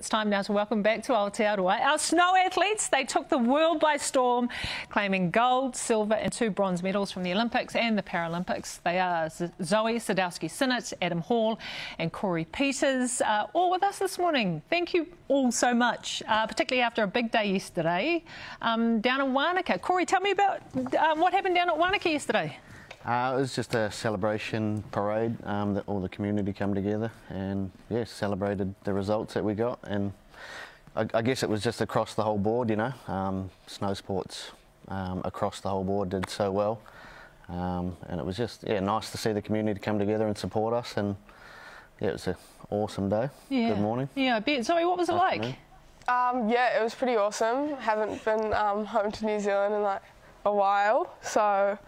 It's time now to welcome back to Aotearoa our snow athletes. They took the world by storm, claiming gold, silver and 2 bronze medals from the Olympics and the Paralympics. They are Zoe Sadowski-Synnott, Adam Hall and Corey Peters, all with us this morning. Thank you all so much, particularly after a big day yesterday down in Wanaka. Corey, tell me about what happened down at Wanaka yesterday. It was just a celebration parade that all the community come together and celebrated the results that we got, and I guess it was just across the whole board, you know. Snow sports across the whole board did so well, and it was just nice to see the community come together and support us, and it was an awesome day. Good morning. Yeah, I bet. Zoe, what was it like? It was pretty awesome. Haven't been home to New Zealand in like a while, so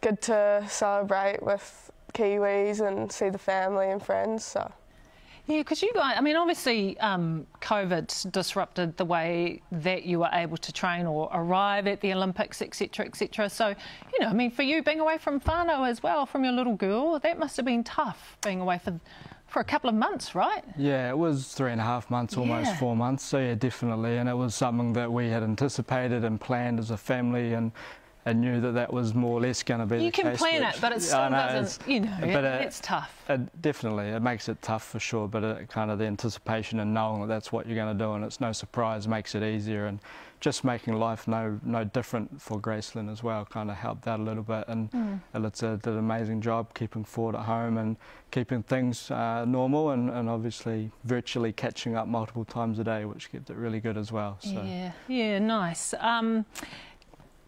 good to celebrate with Kiwis and see the family and friends. So. Yeah, because you guys, I mean, obviously COVID disrupted the way that you were able to train or arrive at the Olympics, etc., etc. So, you know, I mean, for you being away from whānau as well, from your little girl, that must have been tough being away for a couple of months, right? Yeah, it was 3.5 months, almost 4 months. So yeah, definitely, and it was something that we had anticipated and planned as a family, and knew that that was more or less going to be the case. You can plan it, but it still doesn't, you know, it's tough. Definitely, it makes it tough for sure, but kind of the anticipation and knowing that that's what you're going to do and it's no surprise makes it easier, and just making life no different for Gracelyn as well kind of helped out a little bit, and Elitza did an amazing job keeping forward at home and keeping things normal, and obviously virtually catching up multiple times a day, which kept it really good as well. So. Yeah, nice.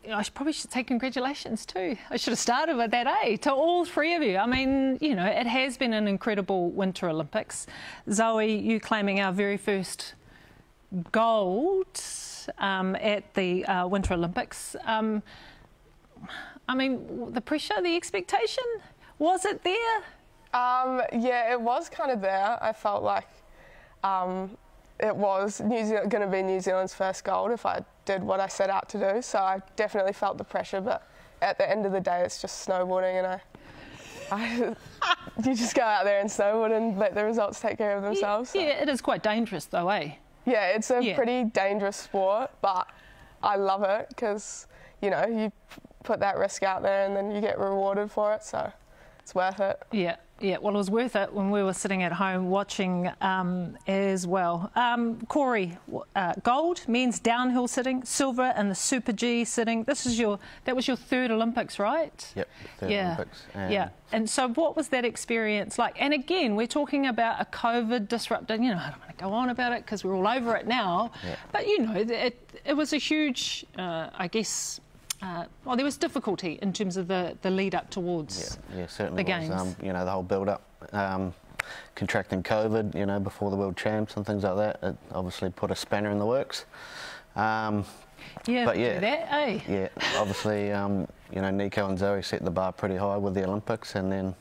I probably should say congratulations too. I should have started with that, to all 3 of you. I mean, you know, it has been an incredible Winter Olympics. Zoe, you claiming our very first gold at the Winter Olympics. I mean, the pressure, the expectation, was it there? Yeah, it was kind of there. I felt like it was going to be New Zealand's first gold if I did what I set out to do, so I definitely felt the pressure, but at the end of the day it's just snowboarding, and you just go out there and snowboard and let the results take care of themselves. So. Yeah, it is quite dangerous though, eh? Yeah, it's a pretty dangerous sport, but I love it because, you know, you put that risk out there and then you get rewarded for it, so it's worth it. Yeah, well, it was worth it when we were sitting at home watching as well. Corey, gold, men's downhill sitting, silver in the Super G sitting. That was your 3rd Olympics, right? Yep, 3rd Olympics. And so what was that experience like? And again, we're talking about a COVID disrupted, you know, I don't want to go on about it because we're all over it now, but, you know, it was a huge, I guess, well, there was difficulty in terms of the lead up towards certainly the games. You know, the whole build up, contracting COVID, you know, before the World Champs and things like that. It obviously put a spanner in the works. But obviously, you know, Nico and Zoe set the bar pretty high with the Olympics, and then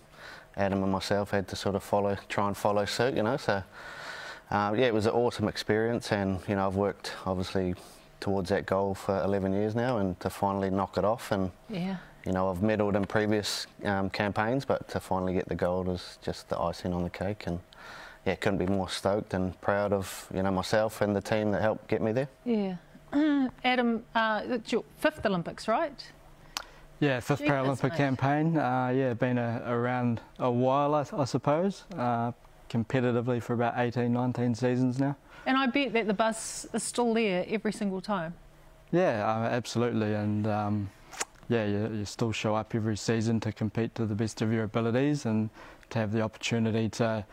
Adam and myself had to sort of try and follow suit, you know. So it was an awesome experience, and you know, I've worked obviously towards that goal for 11 years now, and to finally knock it off, and you know, I've medalled in previous campaigns, but to finally get the gold was just the icing on the cake, and couldn't be more stoked and proud of, you know, myself and the team that helped get me there. Adam, it's your 5th Olympics, right? Yeah, 5th Paralympic campaign. Been around a while, I suppose, competitively for about 18, 19 seasons now. And I bet that the buzz is still there every single time. Yeah, absolutely, and you still show up every season to compete to the best of your abilities, and to have the opportunity to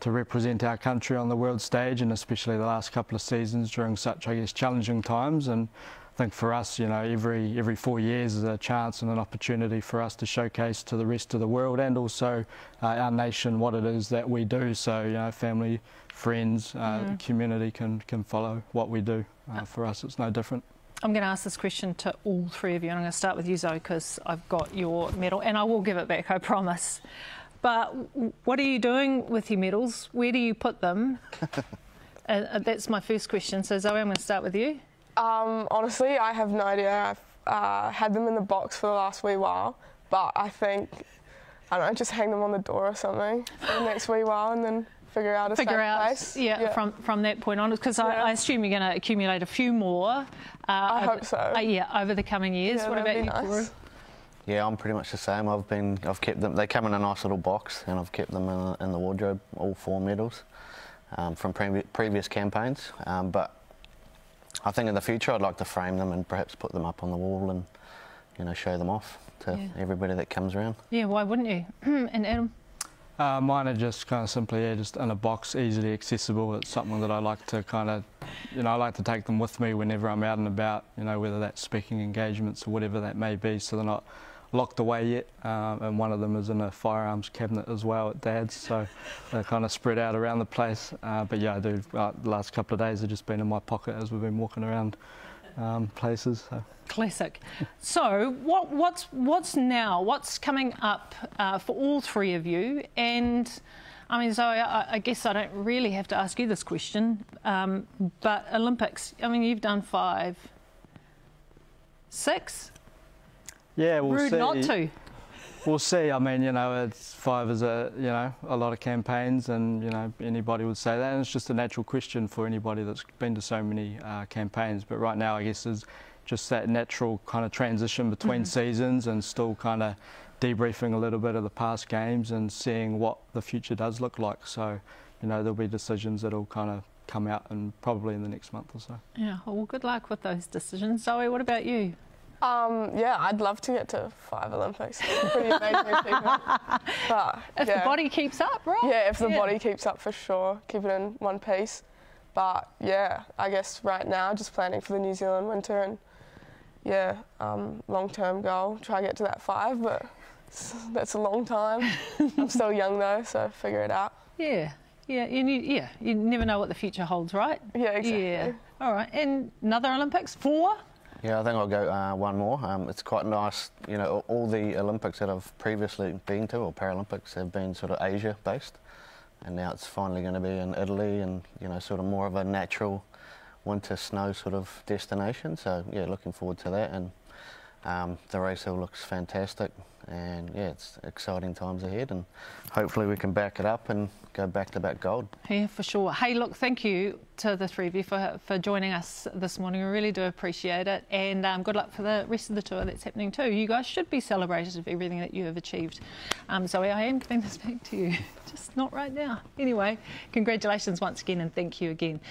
represent our country on the world stage, and especially the last couple of seasons during such, I guess, challenging times. And I think for us, you know, every 4 years is a chance and an opportunity for us to showcase to the rest of the world, and also our nation, what it is that we do. So, you know, family, friends, the community can follow what we do. For us, it's no different. I'm going to ask this question to all 3 of you, and I'm going to start with you, Zoe, because I've got your medal, and I will give it back, I promise. But what are you doing with your medals? Where do you put them? That's my first question. So, Zoe, I'm going to start with you. Honestly, I have no idea. I've had them in the box for the last wee while, but I think, I don't know, just hang them on the door or something for the next wee while, and then figure out a safe place. Yeah, from that point on, because I assume you're going to accumulate a few more. I hope so. Yeah, over the coming years. Yeah, what about you, nice. Yeah, I'm pretty much the same. I've kept them. They come in a nice little box, and I've kept them in the wardrobe. All 4 medals from previous campaigns. But I think in the future I'd like to frame them and perhaps put them up on the wall and, you know, show them off to everybody that comes around. Yeah, why wouldn't you? And Adam? Mine are just kind of simply just in a box, easily accessible. It's something that I like to kind of, you know, I like to take them with me whenever I'm out and about, you know, whether that's speaking engagements or whatever that may be, so they're not locked away yet. And one of them is in a firearms cabinet as well at Dad's, so they're kind of spread out around the place. But yeah, I do. The last couple of days have just been in my pocket as we've been walking around places. So. Classic. So what's now? What's coming up for all 3 of you? And I mean, Zoe, I guess I don't really have to ask you this question, but Olympics. I mean, you've done 5, 6. Yeah, we'll Rude see. not to. We'll see. I mean, you know, it's 5 is a lot of campaigns, and you know anybody would say that, and it's just a natural question for anybody that's been to so many campaigns. But right now, I guess is just that natural kind of transition between seasons, and still kind of debriefing a little bit of the past games and seeing what the future does look like. So, you know, there'll be decisions that'll kind of come out and probably in the next month or so. Yeah. Well, good luck with those decisions. Zoe, what about you? Yeah, I'd love to get to 5 Olympics. It's a pretty amazing achievement. But if the body keeps up, right? Yeah, if the body keeps up, for sure. Keep it in one piece. But yeah, I guess right now just planning for the New Zealand winter, and long-term goal, try to get to that 5, but that's a long time. I'm still young though, so figure it out. Yeah. You never know what the future holds, right? Yeah, exactly. Yeah. All right, and another Olympics, 4? Yeah, I think I'll go 1 more. It's quite nice, you know, all the Olympics that I've previously been to, or Paralympics, have been sort of Asia-based, and now it's finally going to be in Italy, and, you know, sort of more of a natural winter snow sort of destination. So, yeah, looking forward to that, and the race hill looks fantastic, and, yeah, it's exciting times ahead, and hopefully we can back it up and go back-to-back gold. Yeah, for sure. Hey, look, thank you to the 3 of you for joining us this morning. We really do appreciate it, and good luck for the rest of the tour that's happening too. You guys should be celebrated for everything that you have achieved. Zoe, I am giving this back to you, just not right now. Anyway, congratulations once again, and thank you again.